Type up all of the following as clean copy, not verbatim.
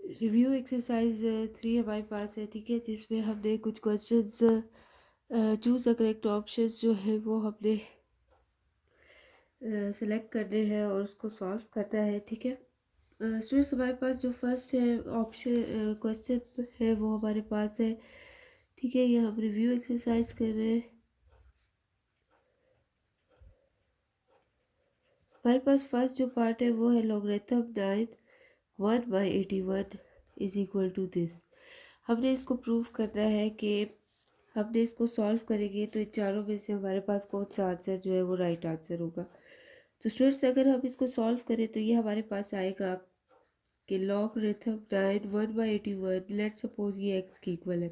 Review exercise 3 हमारे पास है, ठीक है, जिसमें हमने कुछ questions choose the correct options जो है वो हमने सेलेक्ट करने हैं और उसको सॉल्व करना है, ठीक है। स्टूडेंट्स, हमारे पास जो फर्स्ट है ऑप्शन क्वेश्चन है वो हमारे पास है, ठीक है। ये हम रिव्यू एक्सरसाइज कर रहे हैं। हमारे पास फर्स्ट जो पार्ट है वो है logarithm 9 1/81 is equal to this. हमने इसको प्रूव करना है कि हमने इसको सॉल्व करेंगे तो इन चारों में से हमारे पास कौन सा आंसर जो है वो राइट आंसर होगा। तो स्टूडेंट्स, अगर हम इसको सॉल्व करें तो ये हमारे पास आएगा कि लॉग रिथम 9 1/81, लेट सपोज ये एक्स की इक्वल है।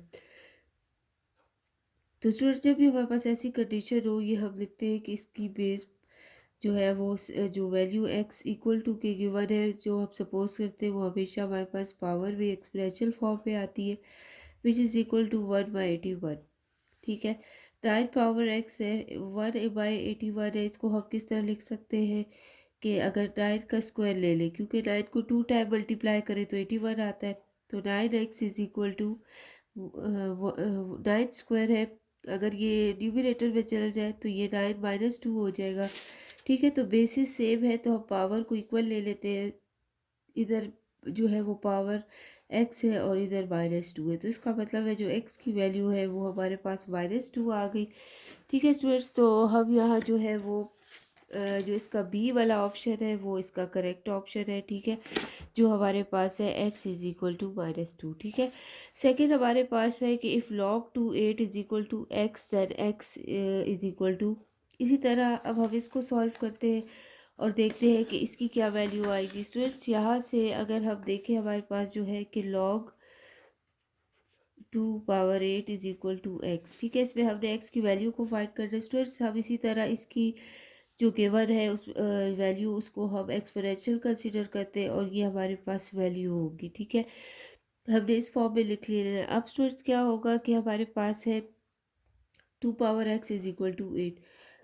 तो स्टूडेंट्स, जब भी हमारे पास ऐसी कंडीशन हो, ये हम लिखते हैं कि इसकी बेस जो है वो जो वैल्यू एक्स इक्वल टू के गिवन है, जो हम सपोज करते हैं वो हमेशा हमारे पास पावर में एक्सपोनेंशियल फॉर्म पे आती है, विच इज़ इक्वल टू 1/81, ठीक है। 9 पावर एक्स है, 1/81 है। इसको हम किस तरह लिख सकते हैं कि अगर 9 का स्क्वायर ले लें, क्योंकि 9 को 2 टाइम मल्टीप्लाई करें तो 81 आता है। तो 9x is equal to 9 square है। अगर ये न्यूमरेटर में चला जाए तो ये 9 - 2 हो जाएगा, ठीक है। तो बेसिस सेम है तो हम पावर को इक्वल ले लेते हैं। इधर जो है वो पावर एक्स है और इधर -2 है, तो इसका मतलब है जो एक्स की वैल्यू है वो हमारे पास -2 आ गई, ठीक है स्टूडेंट्स। तो हम यहाँ जो है वो जो इसका बी वाला ऑप्शन है वो इसका करेक्ट ऑप्शन है, ठीक है, जो हमारे पास है एक्स इज इक्वल टू -2, ठीक है। सेकेंड हमारे पास है कि if log 2 8 is equal to x then x is equal to. इसी तरह अब हम इसको सॉल्व करते हैं और देखते हैं कि इसकी क्या वैल्यू आएगी। स्टूडेंट्स, यहाँ से अगर हम देखें हमारे पास जो है कि log 2 power 8 is equal to x, ठीक है। इसमें हमने एक्स की वैल्यू को फाइंड करना है स्टूडेंट्स। हम इसी तरह इसकी जो गिवन है उस वैल्यू उसको हम एक्सपोनेंशियल कंसीडर करते हैं और ये हमारे पास वैल्यू होगी, ठीक है। हमने इस फॉर्म में लिख लिया है। अब स्टूडेंट्स, क्या होगा कि हमारे पास है 2 power x is equal to 8।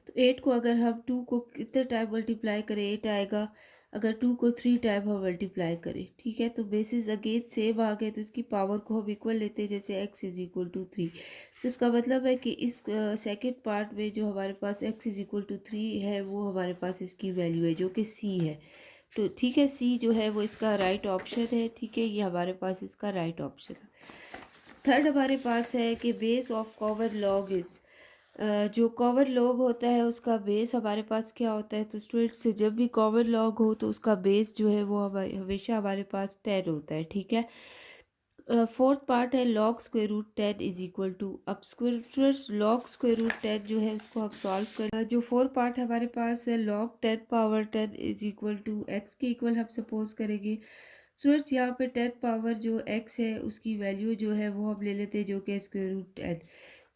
तो 8 को अगर हम 2 को कितने टाइम मल्टीप्लाई करें 8 आएगा। अगर 2 को 3 टाइम हम मल्टीप्लाई करें, ठीक है, तो बेसिस अगेन सेम आ गए, तो इसकी पावर को हम इक्वल लेते हैं, जैसे एक्स इज इक्वल टू 3। तो इसका मतलब है कि इस सेकेंड पार्ट में जो हमारे पास एक्स इज इक्वल टू 3 है वो हमारे पास इसकी वैल्यू है जो कि सी है। तो ठीक है, सी जो है वो इसका राइट ऑप्शन है, ठीक है, ये हमारे पास इसका राइट ऑप्शन है। थर्ड हमारे पास है कि base of common log is, जो कॉमन लॉग होता है उसका बेस हमारे पास क्या होता है। तो स्टूडेंट्स, जब भी कॉमन लॉग हो तो उसका बेस जो है वो हमेशा हमारे पास 10 होता है, ठीक है। फोर्थ पार्ट है log square root 10 is equal to. अब स्टूडेंट्स, लॉग स्क्वायर रूट 10 जो है उसको हम सॉल्व कर, जो फोर्थ पार्ट हमारे पास है log 10 power 10 is equal to x के इक्वल हम सपोज करेंगे। स्टूडेंट्स, यहाँ पे 10 पावर जो एक्स है उसकी वैल्यू जो है वो हम ले लेते हैं जो कि स्क्वायर रूट 10,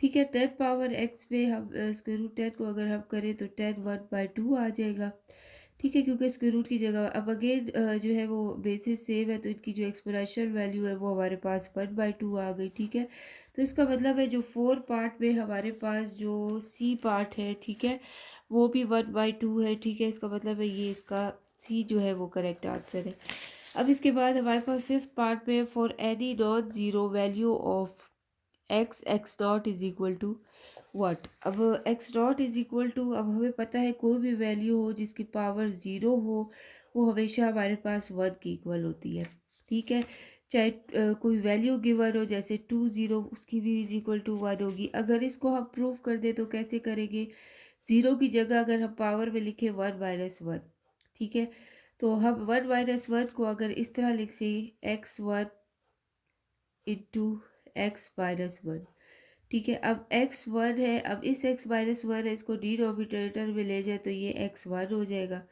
ठीक है। 10 पावर एक्स में हम स्क्वायर रूट 10 को अगर हम करें तो 10 1/2 आ जाएगा, ठीक है, क्योंकि स्क्वायर रूट की जगह अब अगेन जो है वो बेसिस सेम है तो इनकी जो एक्सपोनेंशियल वैल्यू है वो हमारे पास 1/2 आ गई, ठीक है। तो इसका मतलब है जो 4 पार्ट में हमारे पास जो सी पार्ट है, ठीक है, वो भी 1/2 है, ठीक है। इसका मतलब है ये इसका सी जो है वो करेक्ट आंसर है। अब इसके बाद हमारे पास फिफ्थ पार्ट में for any non zero value of x naught is equal to what. अब x naught is equal to, अब हमें पता है कोई भी वैल्यू हो जिसकी पावर ज़ीरो हो वो हमेशा हमारे पास 1 की इक्वल होती है, ठीक है। चाहे कोई वैल्यू गिवन हो, जैसे 2 0, उसकी भी इज इक्वल टू 1 होगी। अगर इसको हम प्रूव कर दे तो कैसे करेंगे, ज़ीरो की जगह अगर हम पावर में लिखे 1 - 1, ठीक है। तो हम 1 - 1 को अगर इस तरह लिखे x1 इंटू x - 1, ठीक है। अब x1 है, अब इस x - 1 है इसको डिनोमिनेटर में ले जाए तो ये x1 हो जाएगा।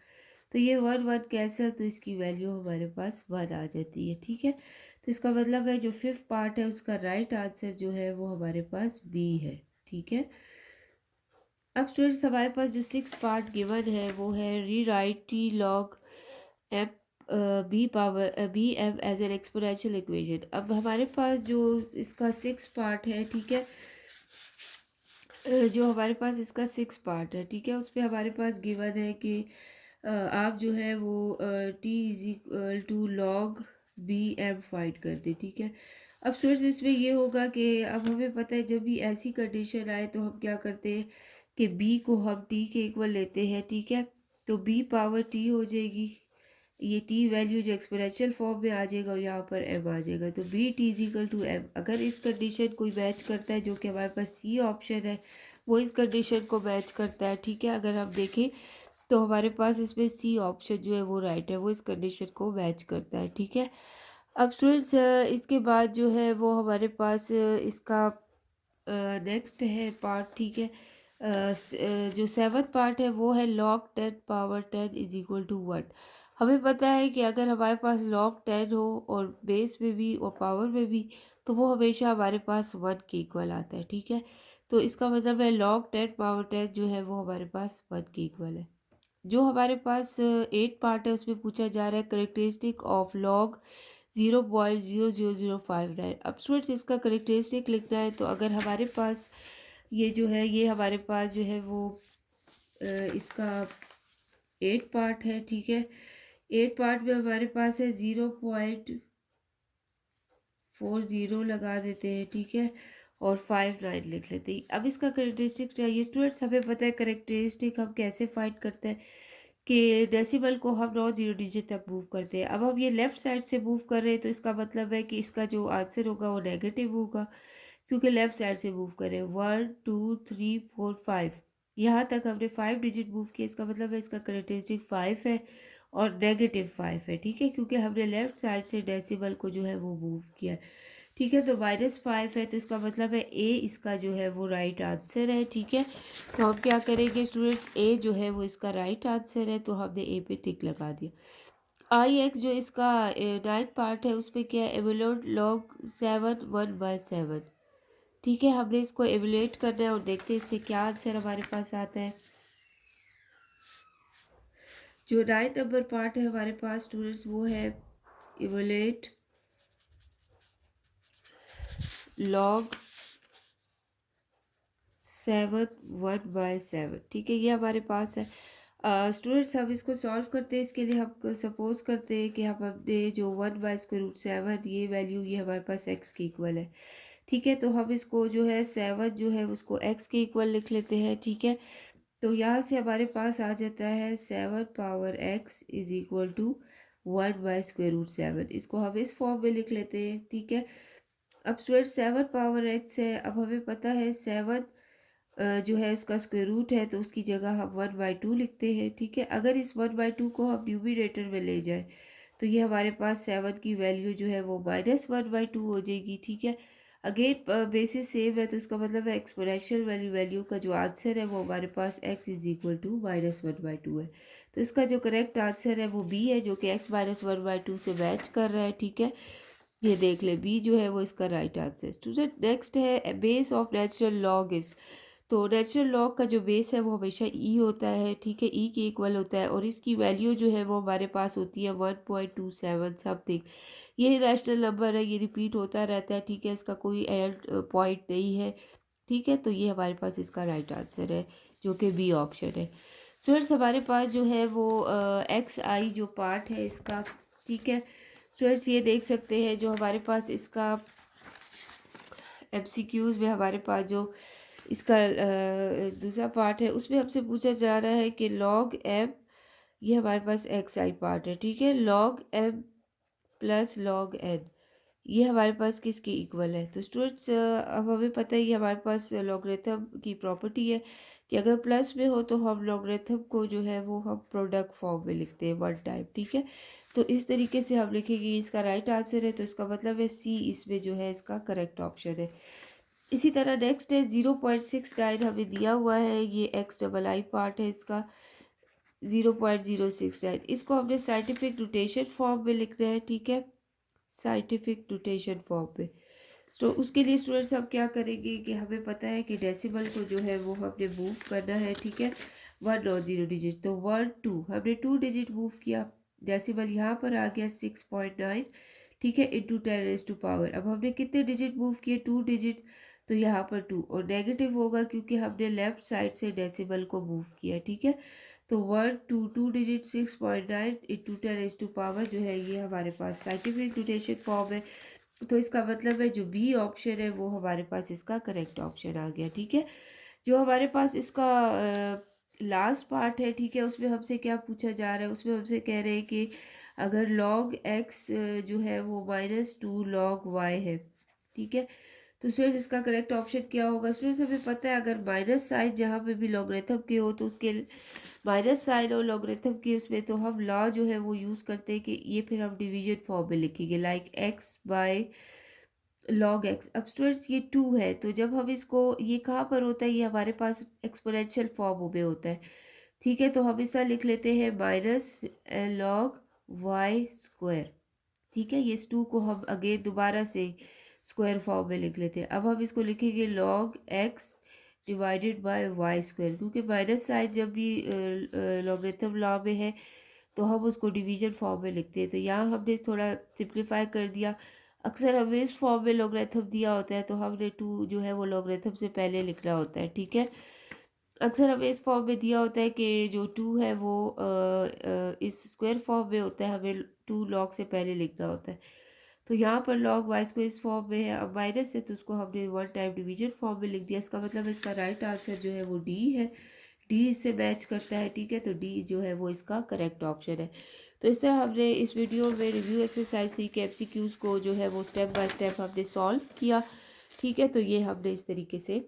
तो ये 1 1 कैंसिल, तो इसकी वैल्यू हमारे पास 1 आ जाती है, ठीक है। तो इसका मतलब है जो फिफ्थ पार्ट है उसका राइट आंसर जो है वो हमारे पास बी है, ठीक है। अब स्टूडेंट्स, हमारे पास जो सिक्स पार्ट गिवन है वो है rewrite t log m b m as n exponential equation. अब हमारे पास जो इसका सिक्स पार्ट है, ठीक है, जो हमारे पास इसका सिक्स पार्ट है, ठीक है, उसमें हमारे पास गिवन है कि आप जो है वो t is equal to log b m find कर दे, ठीक है। अब स्टूडेंट्स इसमें ये होगा कि अब हमें पता है जब भी ऐसी कंडीशन आए तो हम क्या करते हैं कि बी को हम टी के इक्वल लेते हैं, ठीक है। तो बी पावर टी हो जाएगी, ये टी वैल्यू जो एक्सपोनेंशियल फॉर्म में आ जाएगा और यहाँ पर एम आ जाएगा, तो b t is equal to m. अगर इस कंडीशन कोई मैच करता है, जो कि हमारे पास सी ऑप्शन है वो इस कंडीशन को मैच करता है, ठीक है। अगर हम देखें तो हमारे पास इसमें सी ऑप्शन जो है वो राइट है, वो इस कंडीशन को मैच करता है, ठीक है। अब स्टूडेंट्स इसके बाद जो है वो हमारे पास इसका नेक्स्ट है पार्ट, ठीक है। जो सेवन्थ पार्ट है वो है log 10 power 10 is equal to 1। हमें पता है कि अगर हमारे पास लॉग 10 हो और बेस में भी और पावर में भी, तो वो हमेशा हमारे पास 1 के इक्वल आता है, ठीक है। तो इसका मतलब है लॉग 10 पावर 10 जो है वो हमारे पास 1 के इक्वल है। जो हमारे पास 8 पार्ट है उसमें पूछा जा रहा है करेक्टरिस्टिक ऑफ लॉग 0.00059। अब स्टूडेंट्स इसका करेक्टरिस्टिक लिखना है, तो अगर हमारे पास ये जो है ये हमारे पास जो है वो इसका 8 पार्ट है, ठीक है। 8 पार्ट में हमारे पास है 0.40 लगा देते हैं, ठीक है, और 59 लिख लेते हैं। अब इसका करेक्टरिस्टिक चाहिए स्टूडेंट्स। हमें पता है करेक्टरिस्टिक हम कैसे फाइंड करते हैं कि डेसिमल को हम नॉन जीरो डिजिट तक मूव करते हैं। अब हम ये लेफ्ट साइड से मूव कर रहे हैं तो इसका मतलब है कि इसका जो आंसर होगा वो नेगेटिव होगा, क्योंकि लेफ्ट साइड से मूव कर रहे हैं। 1 2 3 4 5, यहाँ तक हमने 5 डिजिट मूव किया, इसका मतलब है इसका करेक्टरिस्टिक 5 है और नेगेटिव 5 है, ठीक है, क्योंकि हमने लेफ्ट साइड से डेसिमल को जो है वो मूव किया है, ठीक है। तो -5 है, तो इसका मतलब है ए इसका जो है वो राइट आंसर है, ठीक है। तो हम क्या करेंगे स्टूडेंट्स, ए जो है वो इसका राइट आंसर है, तो हमने ए पे टिक लगा दिया। आई एक्स जो इसका 9 पार्ट है उसमें क्या है, एवोल्यूट लॉग 7 1/7, ठीक है। हमने इसको एवोल्यूट करना है और देखते हैं इससे क्या आंसर हमारे पास आता है। जो 9 नंबर पार्ट है हमारे पास स्टूडेंट्स वो है एवोल्यूट लॉग 7 1/7, ठीक है, ये हमारे पास है। स्टूडेंट्स हम इसको सॉल्व करते हैं। इसके लिए हम सपोज करते हैं कि हम अपने जो 1/√7 ये वैल्यू ये हमारे पास एक्स के इक्वल है, ठीक है। तो हम इसको जो है 7 जो है उसको एक्स के इक्वल लिख लेते हैं, ठीक है। तो यहाँ से हमारे पास आ जाता है 7 power x is equal to 1/√7। इसको हम इस फॉर्म में लिख लेते हैं, ठीक है। अब स्टूडेंट 7 पावर एक्स है, अब हमें पता है 7 जो है उसका स्क्वायर रूट है, तो उसकी जगह हम 1/2 लिखते हैं, ठीक है। अगर इस 1/2 को हम न्यूमरेटर में ले जाए तो ये हमारे पास 7 की वैल्यू जो है वो -1/2 हो जाएगी, ठीक है। अगेन बेसिस सेम है, तो इसका मतलब है एक्सपोनेंशियल वैल्यू वैल्यू का जो आंसर है वो हमारे पास x इज इक्वल टू -1/2 है। तो इसका जो करेक्ट आंसर है वो बी है, जो कि x -1/2 से मैच कर रहा है, ठीक है। ये देख ले बी जो है वो इसका राइट आंसर। स्टूडेंट नेक्स्ट है base of natural log is. तो नेचुरल लॉग का जो बेस है वो हमेशा ई होता है, ठीक है, ई के इक्वल होता है, और इसकी वैल्यू जो है वो हमारे पास होती है 1.27 समथिंग। ये रैशनल नंबर है, ये रिपीट होता रहता है, ठीक है, इसका कोई एंड पॉइंट नहीं है, ठीक है। तो ये हमारे पास इसका राइट आंसर है, जो कि बी ऑप्शन है। स्टूडेंट्स हमारे पास जो है वो एक्स आई जो पार्ट है इसका, ठीक है। स्टूडेंट्स ये देख सकते हैं जो हमारे पास इसका एमसीक्यूज में हमारे पास जो इसका दूसरा पार्ट है उसमें हमसे पूछा जा रहा है कि लॉग एम, ये हमारे पास एक्स आई पार्ट है, ठीक है, log m plus log n, ये हमारे पास किसके इक्वल है। तो स्टूडेंट्स अब हमें पता है ये हमारे पास लॉगरिथम की प्रॉपर्टी है कि अगर प्लस में हो तो हम लॉगरिथम को जो है वो हम प्रोडक्ट फॉर्म में लिखते हैं 1 टाइम, ठीक है। तो इस तरीके से हम लिखेंगे, इसका राइट आंसर है, तो इसका मतलब है सी इसमें जो है इसका करेक्ट ऑप्शन है। इसी तरह नेक्स्ट है 0.69 हमें दिया हुआ है, ये एक्स डबल आई पार्ट है इसका 0.069, इसको हमने साइंटिफिक नोटेशन फॉर्म में लिखना है, ठीक है, साइंटिफिक नोटेशन फॉर्म में। तो उसके लिए स्टूडेंट्स हम क्या करेंगे कि हमें पता है कि डेसिमल को जो है वो हमने मूव करना है, ठीक है, 1 और 0 डिजिट। तो 1 2 हमने 2 डिजिट मूव किया, डेसिमल यहाँ पर आ गया 6.9, ठीक है, इंटू 10 रेज टू पावर। अब हमने कितने डिजिट मूव किए, 2 डिजिट, तो यहाँ पर 2 और नेगेटिव होगा क्योंकि हमने लेफ्ट साइड से डेसिमल को मूव किया, ठीक है। तो 1 2 2 डिजिट 6.9 इंटू 10⁻⁴ जो है ये हमारे पास साइंटिफिक नोटेशन फॉर्म है। तो इसका मतलब है जो बी ऑप्शन है वो हमारे पास इसका करेक्ट ऑप्शन आ गया, ठीक है। जो हमारे पास इसका लास्ट पार्ट है, ठीक है, उसमें हमसे क्या पूछा जा रहा है, उसमें हमसे कह रहे हैं कि अगर log x जो है वो -2 log y है, ठीक है। तो स्टूडेंट्स इसका करेक्ट ऑप्शन क्या होगा? स्टूडेंट्स हमें पता है अगर माइनस साइन जहाँ पे भी लॉगरिथम के हो तो उसके माइनस साइन और लॉगरिथम के उसमें तो हम लॉ जो है वो यूज़ करते हैं कि ये फिर हम डिवीजन फॉर्म में लिखेंगे like x by log x। अब स्टूडेंट्स ये 2 है तो जब हम इसको ये कहाँ पर होता है, ये हमारे पास एक्सपोनेंशियल फॉर्म में होता है, ठीक है। तो हम इसका लिख लेते हैं माइनस log y स्क्वायर, ठीक है। ये इस 2 को हम अगेन दोबारा से स्क्वायर फॉर्म में लिख लेते हैं। अब हम इसको लिखेंगे log x divided by y square, क्योंकि माइनस साइन जब भी लॉगरिथम लॉ में है तो हम उसको डिवीजन फॉर्म में लिखते हैं। तो यहाँ हमने थोड़ा सिंप्लीफाई कर दिया। अक्सर हमें इस फॉर्म में लॉगरिथम दिया होता है तो हमने 2 जो है वो लॉगरिथम से पहले लिखना होता है, ठीक है। अक्सर हमें इस फॉर्म में दिया होता है कि जो 2 है वो इस स्क्वायर फॉर्म में होता है, हमें 2 लॉग से पहले लिखना होता है। तो यहाँ पर log y को इस फॉर्म में है, अब माइनस है तो उसको हमने 1 टाइम डिवीजन फॉर्म में लिख दिया। इसका मतलब इसका राइट आंसर जो है वो डी है, डी इससे मैच करता है, ठीक है। तो डी जो है वो इसका करेक्ट ऑप्शन है। तो इस तरह हमने इस वीडियो में रिव्यू एक्सरसाइज 3 के MCQs को जो है वो स्टेप बाय स्टेप हमने सॉल्व किया, ठीक है। तो ये हमने इस तरीके से